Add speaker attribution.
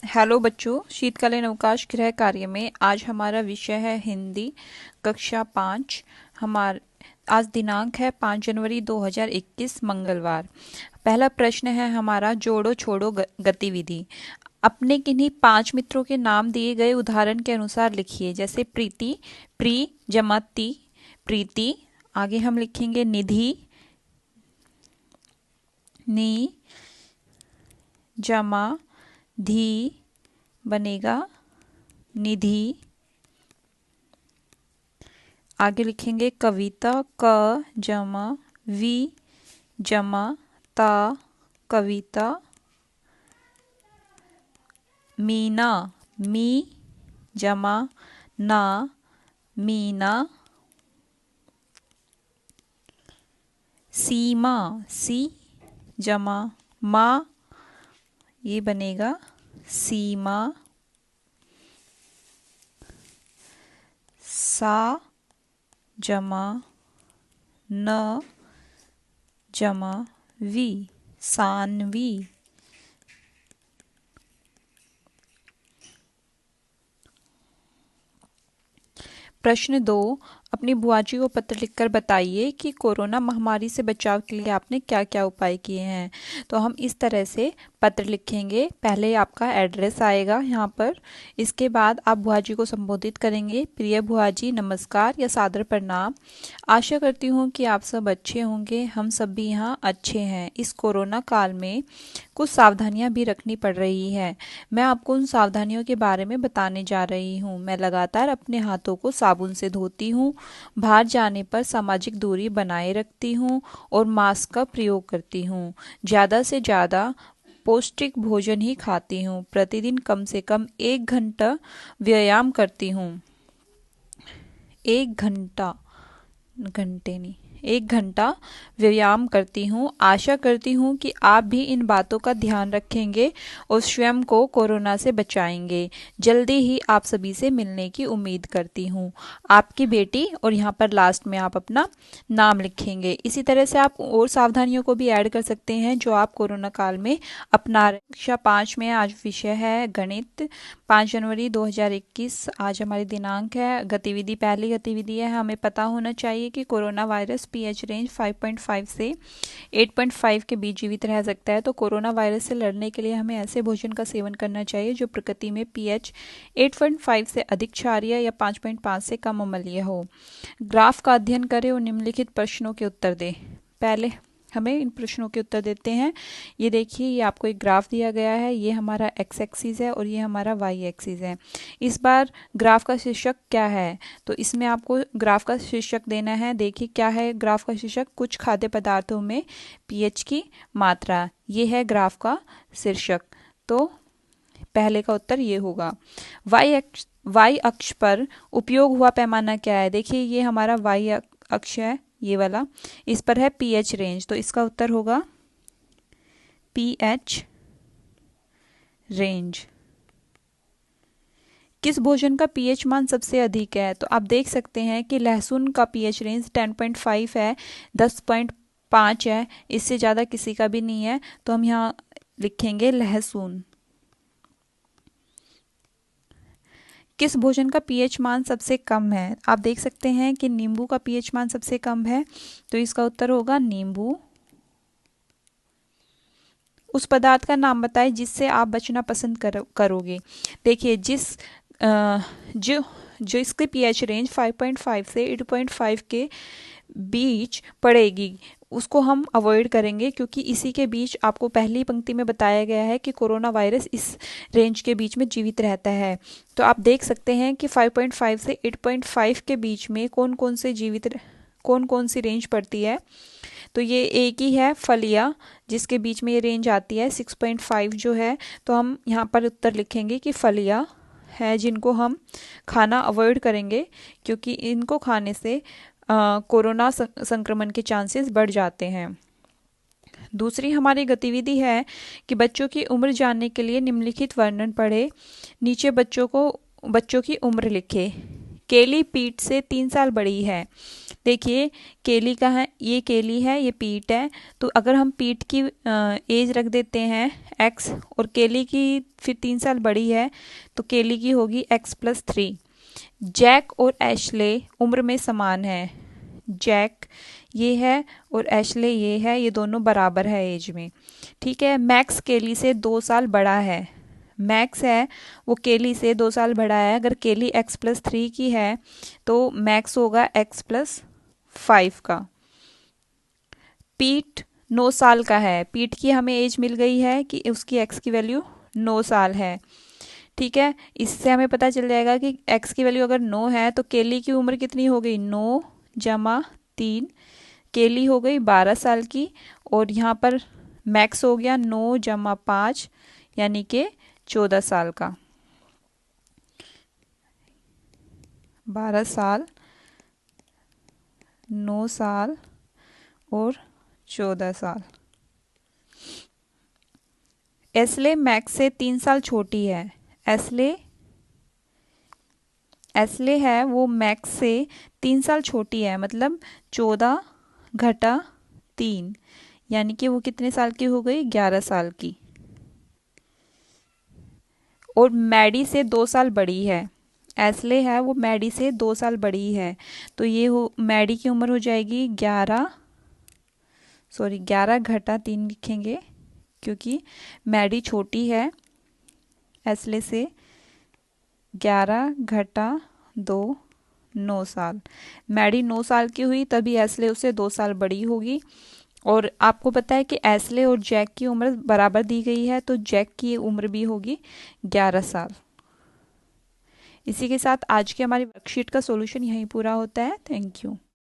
Speaker 1: Hello बच्चों, शीतकालीन अवकाश गृह कार्य में आज हमारा विषय है हिंदी कक्षा 5। हमार आज दिनांक है 5 जनवरी 2021 मंगलवार। पहला प्रश्न है हमारा जोड़ो छोड़ो गतिविधि। अपने किन्हीं 5 मित्रों के नाम दिए गए उदाहरण के अनुसार लिखिए। जैसे प्रीति, प्री जमा ती, प्रीति। आगे हम लिखेंगे निधि, नी जमा धी बनेगा निधि। आगे लिखेंगे कविता, क जमा वी जमा ता कविता। मीना, मी जमा ना मीना। सीमा, सी जमा मा, ये बनेगा सीमा। सा जमा न जमा वी सानवी। प्रश्न 2, अपनी बुआ जी को पत्र लिखकर बताइए कि कोरोना महामारी से बचाव के लिए आपने क्या क्या उपाय किए हैं। तो हम इस तरह से पत्र लिखेंगे। पहले आपका एड्रेस आएगा यहाँ पर। इसके बाद आप बुआ जी को संबोधित करेंगे, प्रिय बुआ जी नमस्कार या सादर प्रणाम। आशा करती हूँ कि आप सब अच्छे होंगे। हम सब भी यहाँ अच्छे हैं। इस कोरोना काल में कुछ सावधानियां भी रखनी पड़ रही है। मैं आपको उन सावधानियों के बारे में बताने जा रही हूँ। मैं लगातार अपने हाथों को साबुन से धोती हूँ, बाहर जाने पर सामाजिक दूरी बनाए रखती हूँ और मास्क का प्रयोग करती हूँ। ज़्यादा से ज़्यादा पौष्टिक भोजन ही खाती हूँ। प्रतिदिन कम से कम 1 घंटा व्यायाम करती हूँ। 1 घंटा, घंटे नहीं, 1 घंटा व्यायाम करती हूँ। आशा करती हूँ कि आप भी इन बातों का ध्यान रखेंगे और स्वयं को कोरोना से बचाएंगे। जल्दी ही आप सभी से मिलने की उम्मीद करती हूँ। आपकी बेटी, और यहाँ पर लास्ट में आप अपना नाम लिखेंगे। इसी तरह से आप और सावधानियों को भी ऐड कर सकते हैं जो आप कोरोना काल में अपना रहे। कक्षा 5 में आज विषय है गणित। 5 जनवरी 2021 आज हमारी दिनांक है। गतिविधि, पहली गतिविधि है, हमें पता होना चाहिए कि कोरोना वायरस पीएच रेंज 5.5 से 8.5 के बीच जीवित रह सकता है। तो कोरोना वायरस से लड़ने के लिए हमें ऐसे भोजन का सेवन करना चाहिए जो प्रकृति में पीएच 8.5 से अधिक क्षारीय या 5.5 से कम अम्लीय हो। ग्राफ का अध्ययन करें और निम्नलिखित प्रश्नों के उत्तर दें। पहले हमें इन प्रश्नों के उत्तर देते हैं। ये देखिए, ये आपको एक ग्राफ दिया गया है। ये हमारा एक्स एक्सिस है और ये हमारा वाई एक्सिस है। इस बार ग्राफ का शीर्षक क्या है? तो इसमें आपको ग्राफ का शीर्षक देना है। देखिए क्या है ग्राफ का शीर्षक, कुछ खाद्य पदार्थों में पीएच की मात्रा। ये है ग्राफ का शीर्षक। तो पहले का उत्तर ये होगा। वाई अक्ष पर उपयोग हुआ पैमाना क्या है? देखिए ये हमारा वाई अक्ष है, ये वाला। इस पर है पीएच रेंज, तो इसका उत्तर होगा पीएच रेंज। किस भोजन का पीएच मान सबसे अधिक है? तो आप देख सकते हैं कि लहसुन का पीएच रेंज 10.5 है, 10.5 है। इससे ज़्यादा किसी का भी नहीं है, तो हम यहाँ लिखेंगे लहसुन। किस भोजन का पीएच मान सबसे कम है? आप देख सकते हैं कि नींबू का पीएच मान सबसे कम है, तो इसका उत्तर होगा नींबू। उस पदार्थ का नाम बताएं जिससे आप बचना पसंद करोगे। देखिए जो इसके पीएच रेंज 5.5 से 8.5 के बीच पड़ेगी उसको हम अवॉइड करेंगे, क्योंकि इसी के बीच आपको पहली पंक्ति में बताया गया है कि कोरोना वायरस इस रेंज के बीच में जीवित रहता है। तो आप देख सकते हैं कि 5.5 से 8.5 के बीच में कौन कौन सी रेंज पड़ती है। तो ये एक ही है फलिया, जिसके बीच में ये रेंज आती है 6.5 जो है। तो हम यहाँ पर उत्तर लिखेंगे कि फलिया है, जिनको हम खाना अवॉइड करेंगे, क्योंकि इनको खाने से कोरोना संक्रमण के चांसेस बढ़ जाते हैं। दूसरी हमारी गतिविधि है कि बच्चों की उम्र जानने के लिए निम्नलिखित वर्णन पढ़े। नीचे बच्चों की उम्र लिखे। केली पीट से 3 साल बड़ी है। देखिए केली का है, ये केली है, ये पीट है। तो अगर हम पीट की एज रख देते हैं x और केली की फिर 3 साल बड़ी है तो केली की होगी x+3। जैक और एशले उम्र में समान है। जैक ये है और एशले ये है, ये दोनों बराबर है एज में। ठीक है। मैक्स केली से 2 साल बड़ा है। मैक्स है वो केली से 2 साल बड़ा है। अगर केली x+3 की है तो मैक्स होगा x+5 का। पीट 9 साल का है। पीट की हमें एज मिल गई है कि उसकी x की वैल्यू 9 साल है। ठीक है। इससे हमें पता चल जाएगा कि x की वैल्यू अगर 9 है तो केली की उम्र कितनी हो गई, 9 जमा 3, केली हो गई 12 साल की। और यहाँ पर मैक्स हो गया 9 जमा 5 यानी कि 14 साल का। 12 साल, 9 साल और 14 साल। एस्ले मैक्स से 3 साल छोटी है। एस्ले है वो मैक्स से 3 साल छोटी है, मतलब 14 घटा 3 यानी कि वो कितने साल की हो गई, 11 साल की। और मैडी से 2 साल बड़ी है। एस्ले है वो मैडी से 2 साल बड़ी है तो ये हो मैडी की उम्र हो जाएगी 11 घटा 3 लिखेंगे क्योंकि मैडी छोटी है एस्ले से। 11 घटा 2, 9 साल। मैडी 9 साल की हुई तभी एस्ले उससे 2 साल बड़ी होगी। और आपको पता है कि एस्ले और जैक की उम्र बराबर दी गई है तो जैक की उम्र भी होगी 11 साल। इसी के साथ आज की हमारी वर्कशीट का सॉल्यूशन यहीं पूरा होता है। Thank you.